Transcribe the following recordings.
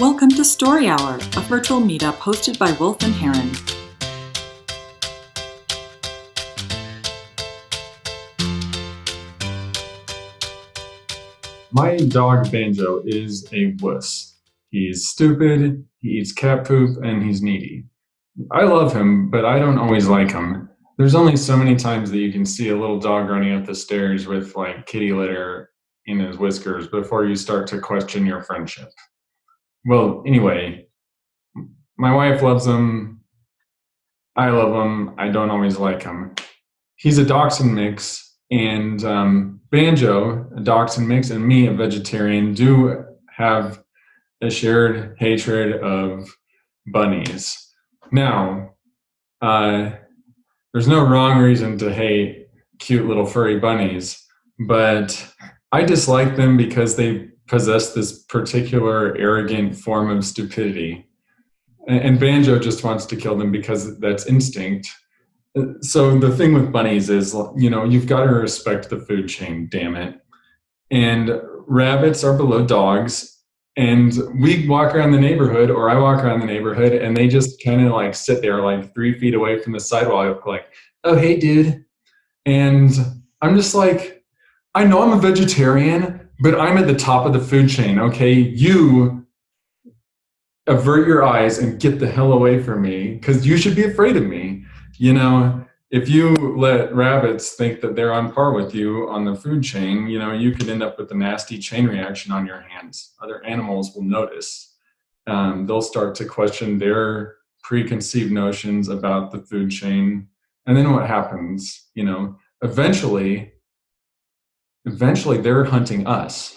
Welcome to Story Hour, a virtual meetup hosted by Wolf and Heron. My dog Banjo is a wuss. He's stupid, he eats cat poop, and he's needy. I love him, but I don't always like him. There's only so many times that you can see a little dog running up the stairs with like kitty litter in his whiskers before you start to question your friendship. Well, anyway, my wife loves him. I love him. I don't always like him. He's a dachshund mix, and Banjo, a dachshund mix, and me, a vegetarian, do have a shared hatred of bunnies. Now, there's no wrong reason to hate cute little furry bunnies, but I dislike them because they possess this particular arrogant form of stupidity. And Banjo just wants to kill them because that's instinct. So the thing with bunnies is, you've got to respect the food chain, damn it. And rabbits are below dogs. And we walk around the neighborhood, or I walk around the neighborhood, and they just kind of like sit there like 3 feet away from the sidewalk, like, oh, hey, dude. And I'm just like, I know I'm a vegetarian, but I'm at the top of the food chain, okay? You avert your eyes and get the hell away from me, because you should be afraid of me. If you let rabbits think that they're on par with you on the food chain, you could end up with a nasty chain reaction on your hands. Other animals will notice. They'll start to question their preconceived notions about the food chain. And then what happens? Eventually they're hunting us.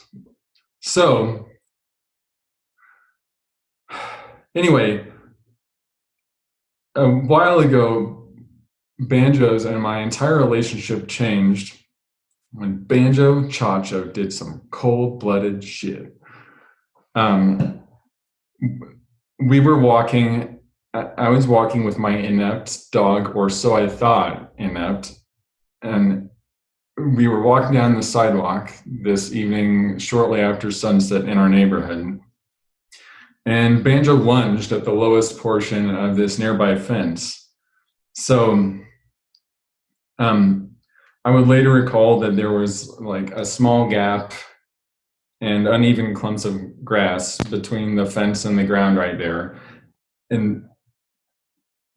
So anyway, a while ago, Banjo's and my entire relationship changed when Banjo Chacho did some cold-blooded shit. We were walking, I was walking with my inept dog, or so I thought inept, and we were walking down the sidewalk this evening shortly after sunset in our neighborhood. And Banjo lunged at the lowest portion of this nearby fence. So I would later recall that there was like a small gap and uneven clumps of grass between the fence and the ground right there. And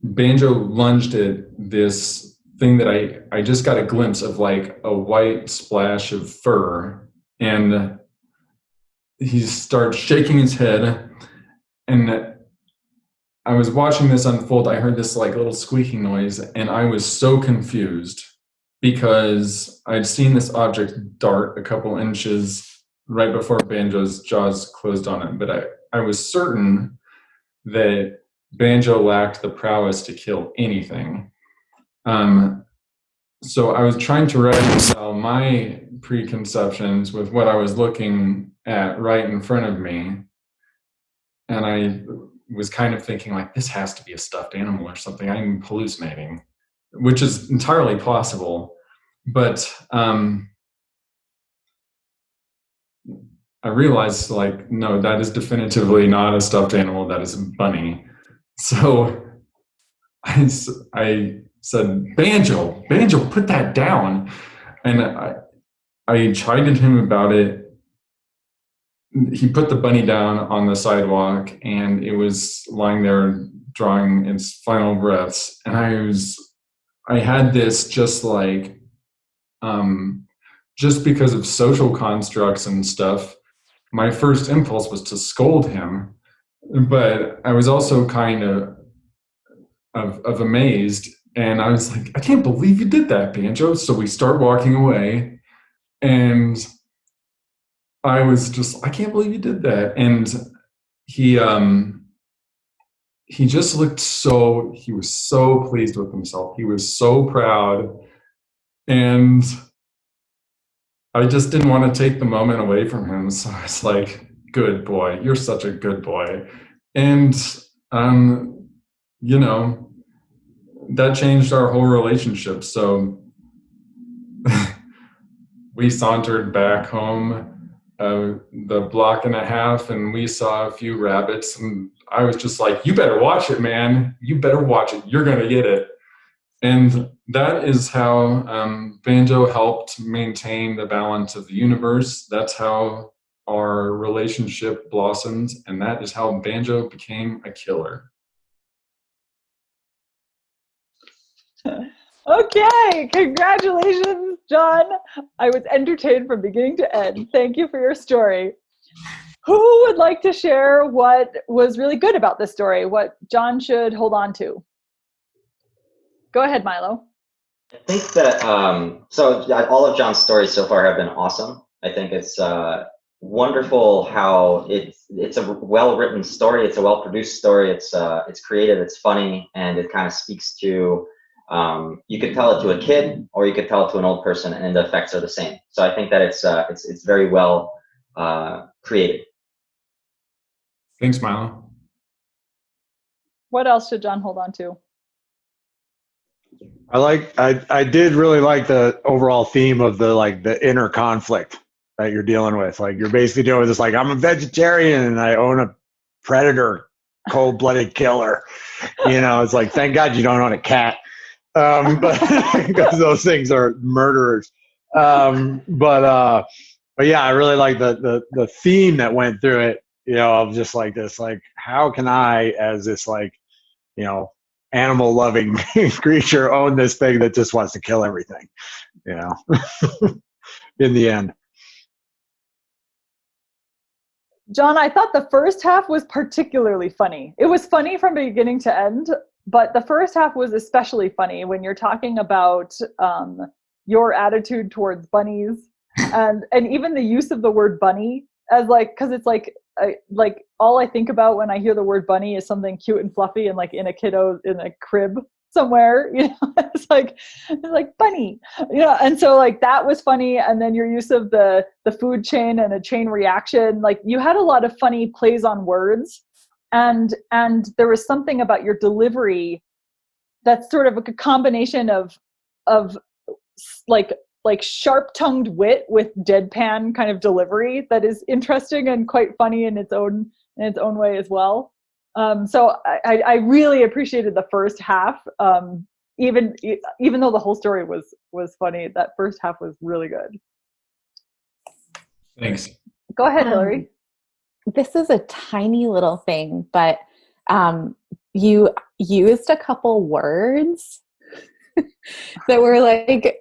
Banjo lunged at this thing that I just got a glimpse of, like a white splash of fur. And he starts shaking his head. And I was watching this unfold. I heard this like little squeaking noise, and I was so confused because I'd seen this object dart a couple inches right before Banjo's jaws closed on it. But I was certain that Banjo lacked the prowess to kill anything. So I was trying to reconcile my preconceptions with what I was looking at right in front of me. And I was kind of thinking like, this has to be a stuffed animal or something. I'm hallucinating, which is entirely possible. But I realized like, no, that is definitively not a stuffed animal. That is a bunny. So I said, Banjo, put that down. And I chided him about it. He put the bunny down on the sidewalk, and it was lying there drawing its final breaths. And I had this just like, just because of social constructs and stuff, my first impulse was to scold him. But I was also kind of amazed. And I was like, I can't believe you did that, Banjo. So we start walking away, and I was just, I can't believe you did that. And he just looked he was so pleased with himself. He was so proud. And I just didn't want to take the moment away from him. So I was like, good boy, you're such a good boy. And, that changed our whole relationship. So we sauntered back home the block and a half, and we saw a few rabbits, and I was just like, you better watch it, man. You better watch it. You're going to get it. And that is how Banjo helped maintain the balance of the universe. That's how our relationship blossomed, and that is how Banjo became a killer. Okay, congratulations, John. I was entertained from beginning to end. Thank you for your story. Who would like to share what was really good about this story, what John should hold on to? Go ahead, Milo. I think that, all of John's stories so far have been awesome. I think it's wonderful how it's a well-written story. It's a well-produced story. It's creative, it's funny, and it kind of speaks to, you could tell it to a kid or you could tell it to an old person, and the effects are the same. So I think that it's very well created. Thanks, Milo. What else should John hold on to? I did really like the overall theme of the inner conflict that you're dealing with. Like, you're basically dealing with this, like, I'm a vegetarian and I own a predator, cold-blooded killer. It's like, thank God you don't own a cat. But because those things are murderers. But yeah, I really like the theme that went through it, of just like this, like, how can I, as this, like, animal loving creature, own this thing that just wants to kill everything, in the end. John, I thought the first half was particularly funny. It was funny from beginning to end, but the first half was especially funny when you're talking about your attitude towards bunnies, and even the use of the word bunny as, like, because it's like all I think about when I hear the word bunny is something cute and fluffy and like in a crib somewhere, it's like bunny, and so like that was funny. And then your use of the food chain and a chain reaction, like you had a lot of funny plays on words, and there was something about your delivery that's sort of a combination of like sharp-tongued wit with deadpan kind of delivery that is interesting and quite funny in its own way as well. So I really appreciated the first half. Even though the whole story was funny, that first half was really good. Thanks. Go ahead, Hillary. This is a tiny little thing, but you used a couple words that were like,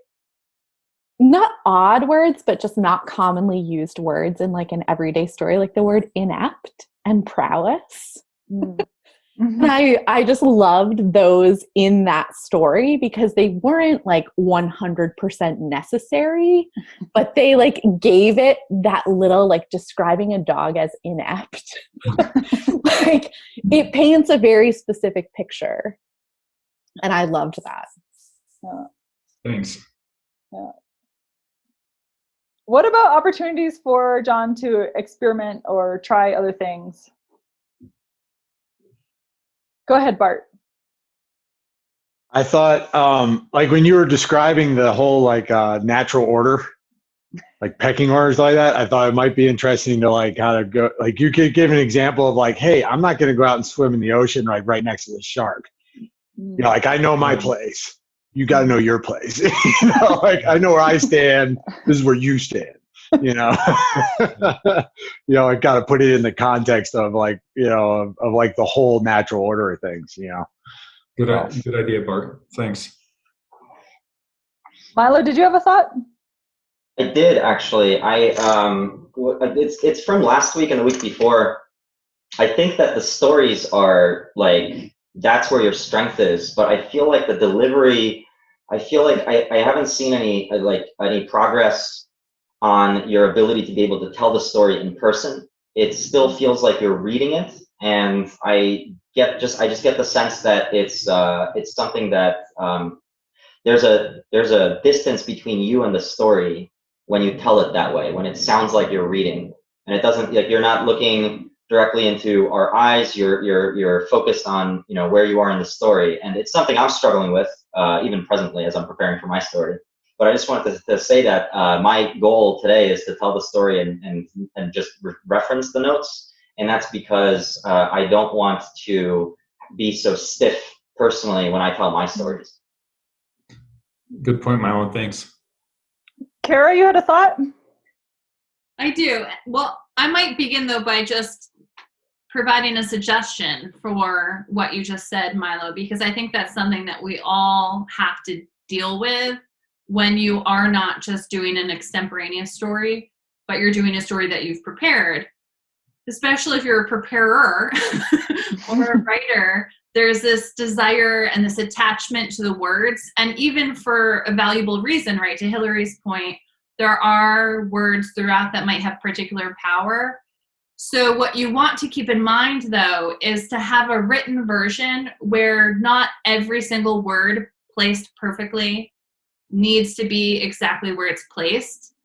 not odd words, but just not commonly used words in like an everyday story, like the word inept and prowess. Mm-hmm. And I just loved those in that story because they weren't like 100% necessary, but they like gave it that little, like, describing a dog as inept. Like, it paints a very specific picture. And I loved that. Thanks. Yeah. What about opportunities for John to experiment or try other things? Go ahead, Bart. I thought, like, when you were describing the whole, like, natural order, like pecking orders like that, I thought it might be interesting to, like, how to go, like, you could give an example of, like, hey, I'm not going to go out and swim in the ocean, like, right next to the shark. Like, I know my place. You got to know your place. Like, I know where I stand. This is where you stand. I got to put it in the context of, like, of like the whole natural order of things. Good idea, Bart. Thanks. Milo, did you have a thought? I did, actually. It's from last week and the week before. I think that the stories are like, that's where your strength is, but I feel like the delivery, I feel like I haven't seen any progress on your ability to be able to tell the story in person. It still feels like you're reading it, and I just get the sense that it's something that there's a distance between you and the story when you tell it that way, when it sounds like you're reading, and it doesn't, like, you're not looking directly into our eyes. You're focused on where you are in the story, and it's something I'm struggling with even presently as I'm preparing for my story. But I just wanted to say that my goal today is to tell the story and just reference the notes. And that's because I don't want to be so stiff personally when I tell my stories. Good point, Milo. Thanks. Kara, you had a thought? I do. Well, I might begin though by just providing a suggestion for what you just said, Milo, because I think that's something that we all have to deal with when you are not just doing an extemporaneous story, but you're doing a story that you've prepared. Especially if you're a preparer or a writer, there's this desire and this attachment to the words, and even for a valuable reason, right? To Hillary's point, there are words throughout that might have particular power. So what you want to keep in mind, though, is to have a written version where not every single word placed perfectly needs to be exactly where it's placed,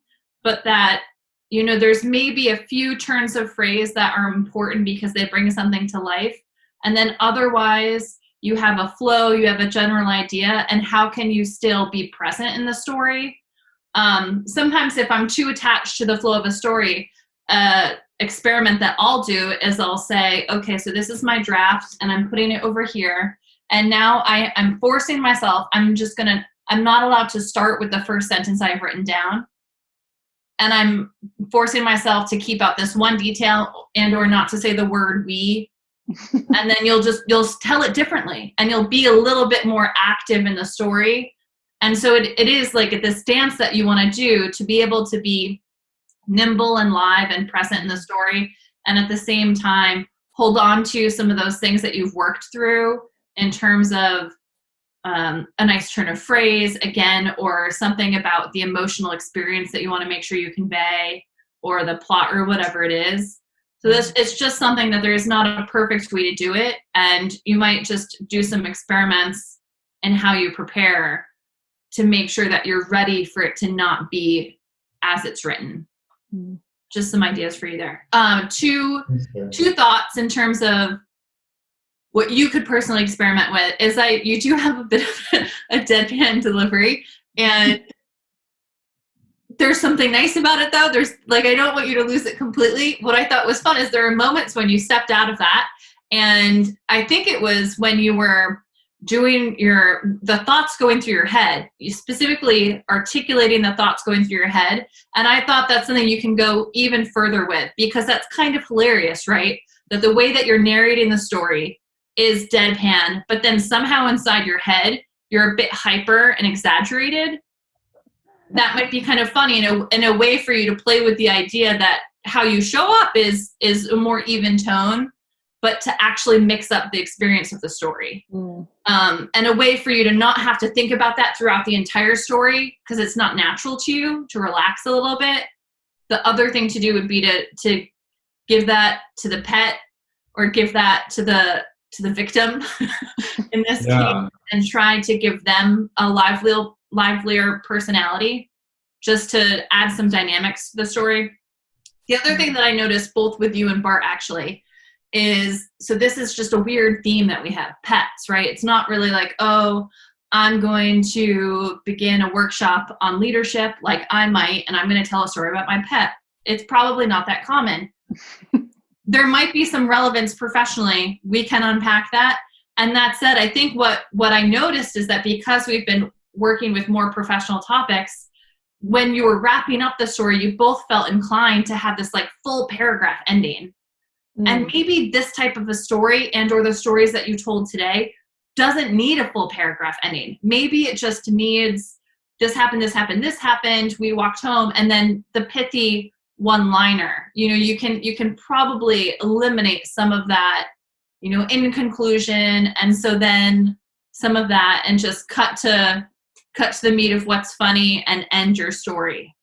but that, you know, there's maybe a few turns of phrase that are important because they bring something to life. And then otherwise, you have a flow, you have a general idea, and how can you still be present in the story? Sometimes if I'm too attached to the flow of a story, experiment that I'll do is I'll say, okay, so this is my draft and I'm putting it over here. And now I'm forcing myself, I'm not allowed to start with the first sentence I've written down. And I'm forcing myself to keep out this one detail and or not to say the word we. And then you'll tell it differently and you'll be a little bit more active in the story. And so it is like this dance that you want to do to be able to be nimble and live and present in the story. And at the same time, hold on to some of those things that you've worked through in terms of a nice turn of phrase, again, or something about the emotional experience that you want to make sure you convey, or the plot, or whatever it is. So it's just something that there is not a perfect way to do it, and you might just do some experiments in how you prepare to make sure that you're ready for it to not be as it's written. Just some ideas for you there. Two thoughts in terms of what you could personally experiment with is you do have a bit of a deadpan delivery, and there's something nice about it though. There's I don't want you to lose it completely. What I thought was fun is there are moments when you stepped out of that, and I think it was when you were doing the thoughts going through your head, you specifically articulating the thoughts going through your head. And I thought that's something you can go even further with, because that's kind of hilarious, right? That the way that you're narrating the story is deadpan, but then somehow inside your head, you're a bit hyper and exaggerated. That might be kind of funny in a way for you to play with the idea that how you show up is a more even tone, but to actually mix up the experience of the story. And a way for you to not have to think about that throughout the entire story, because it's not natural to you, to relax a little bit. The other thing to do would be to give that to the pet, or give that to the victim in this case, and try to give them a livelier personality, just to add some dynamics to the story. The other thing that I noticed both with you and Bart actually is, so this is just a weird theme that we have, pets, right? It's not really like, oh, I'm going to begin a workshop on leadership like I might, and I'm going to tell a story about my pet. It's probably not that common. There might be some relevance professionally. We can unpack that. And that said, I think what I noticed is that because we've been working with more professional topics, when you were wrapping up the story, you both felt inclined to have this full paragraph ending. And maybe this type of a story and or the stories that you told today doesn't need a full paragraph ending. Maybe it just needs this happened, we walked home, and then the pithy one-liner. You can probably eliminate some of that, in conclusion, and so then some of that, and just cut to the meat of what's funny and end your story.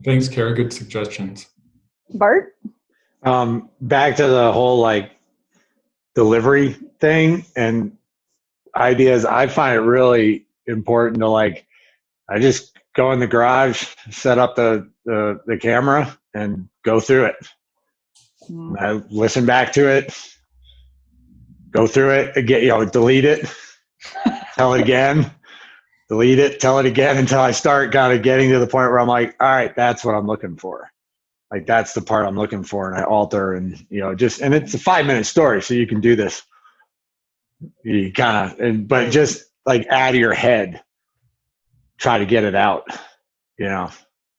Thanks, Kara. Good suggestions. Bart? Back to the whole delivery thing and ideas. I find it really important to I just go in the garage, set up the camera, and go through it. I listen back to it, go through it, again, delete it, tell it again. delete it, tell it again until I start kind of getting to the point where I'm like, all right, that's what I'm looking for. Like, that's the part I'm looking for. And I alter and, and it's a 5-minute story. So you can do this. You kind of, but just like out of your head, try to get it out,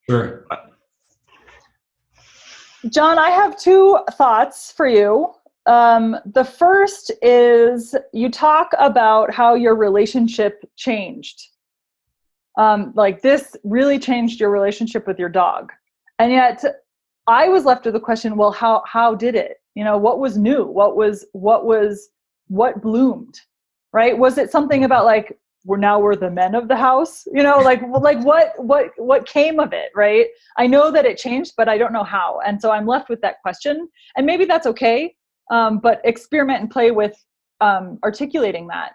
Sure. John, I have 2 thoughts for you. The first is you talk about how your relationship changed. Like this really changed your relationship with your dog. And yet I was left with the question, well, how did it? What was new? What bloomed, right? Was it something about like, we're the men of the house, like what came of it, right? I know that it changed, but I don't know how. And so I'm left with that question, and maybe that's okay. But experiment and play with articulating that.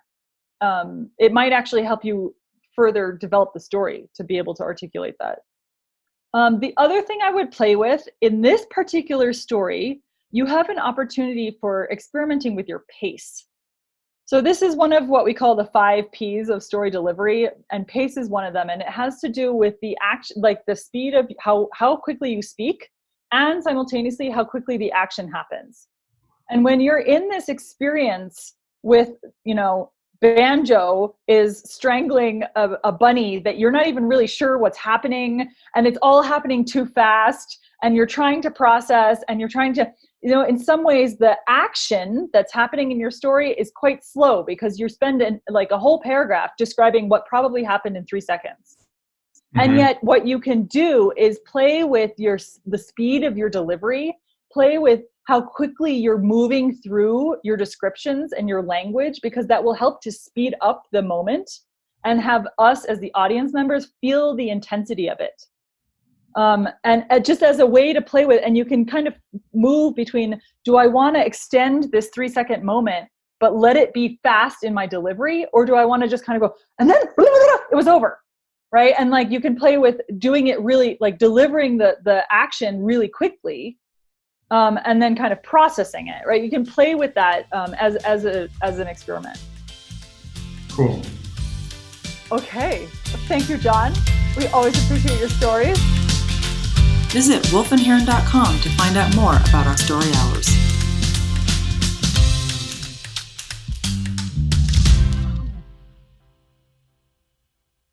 It might actually help you further develop the story to be able to articulate that. The other thing I would play with in this particular story, you have an opportunity for experimenting with your pace. So this is one of what we call the 5 P's of story delivery, and pace is one of them. And it has to do with the action, like the speed of how quickly you speak, and simultaneously how quickly the action happens. And when you're in this experience with, Banjo is strangling a bunny that you're not even really sure what's happening, and it's all happening too fast, and you're trying to process, and you're trying to, in some ways the action that's happening in your story is quite slow because you're spending like a whole paragraph describing what probably happened in 3 seconds. Mm-hmm. And yet what you can do is play with the speed of your delivery, play with how quickly you're moving through your descriptions and your language, because that will help to speed up the moment and have us as the audience members feel the intensity of it. And just as a way to play with, and you can kind of move between, do I want to extend this 3-second moment, but let it be fast in my delivery? Or do I want to just kind of go, and then it was over, right? And like, you can play with doing it really, like delivering the action really quickly, and then kind of processing it, right? You can play with that as an experiment. Cool. Okay. Thank you, John. We always appreciate your stories. Visit wolfandheron.com to find out more about our story hours.